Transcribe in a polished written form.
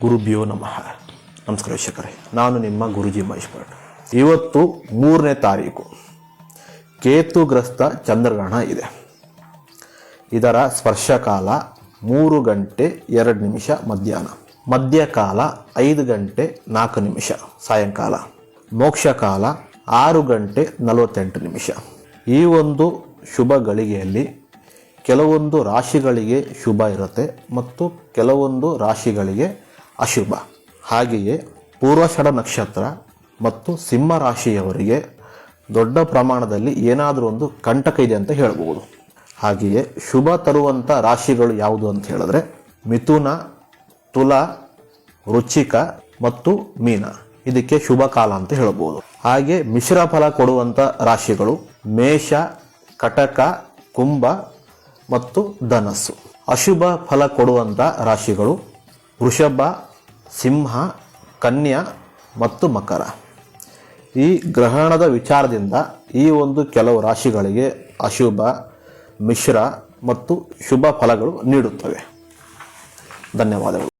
ಗುರುಭ್ಯೋ ನಮಃ. ನಮಸ್ಕಾರ ವೀಕ್ಷಕರೇ, ನಾನು ನಿಮ್ಮ ಗುರುಜಿ ಮಹೇಶ್ ಭಟ್. ಇವತ್ತು 3ನೇ ತಾರೀಕು ಕೇತುಗ್ರಸ್ತ ಚಂದ್ರಗ್ರಹಣ ಇದೆ. ಇದರ ಸ್ಪರ್ಶಕಾಲ 3 ಗಂಟೆ 2 ನಿಮಿಷ ಮಧ್ಯಾಹ್ನ, ಮಧ್ಯಕಾಲ 5 ಗಂಟೆ 4 ನಿಮಿಷ ಸಾಯಂಕಾಲ, ಮೋಕ್ಷಕಾಲ 6 ಗಂಟೆ 48 ನಿಮಿಷ. ಈ ಒಂದು ಶುಭ ಗಳಿಗೆಯಲ್ಲಿ ಕೆಲವೊಂದು ರಾಶಿಗಳಿಗೆ ಶುಭ ಇರುತ್ತೆ ಮತ್ತು ಕೆಲವೊಂದು ರಾಶಿಗಳಿಗೆ ಅಶುಭ. ಹಾಗೆಯೇ ಪೂರ್ವಾಷಾಢ ನಕ್ಷತ್ರ ಮತ್ತು ಸಿಂಹ ರಾಶಿಯವರಿಗೆ ದೊಡ್ಡ ಪ್ರಮಾಣದಲ್ಲಿ ಏನಾದರೂ ಒಂದು ಕಂಟಕ ಇದೆ ಅಂತ ಹೇಳ್ಬೋದು. ಹಾಗೆಯೇ ಶುಭ ತರುವಂಥ ರಾಶಿಗಳು ಯಾವುದು ಅಂತ ಹೇಳಿದ್ರೆ ಮಿಥುನ, ತುಲಾ, ವೃಶ್ಚಿಕ ಮತ್ತು ಮೀನ. ಇದಕ್ಕೆ ಶುಭ ಕಾಲ ಅಂತ ಹೇಳ್ಬೋದು. ಹಾಗೆ ಮಿಶ್ರ ಫಲ ಕೊಡುವಂಥ ರಾಶಿಗಳು ಮೇಷ, ಕಟಕ, ಕುಂಭ ಮತ್ತು ಧನಸ್ಸು. ಅಶುಭ ಫಲ ಕೊಡುವಂಥ ರಾಶಿಗಳು ವೃಷಭ, ಸಿಂಹ, ಕನ್ಯಾ ಮತ್ತು ಮಕರ. ಈ ಗ್ರಹಣದ ವಿಚಾರದಿಂದ ಈ ಒಂದು ಕೆಲವು ರಾಶಿಗಳಿಗೆ ಅಶುಭ, ಮಿಶ್ರ ಮತ್ತು ಶುಭ ಫಲಗಳು ನೀಡುತ್ತವೆ. ಧನ್ಯವಾದಗಳು.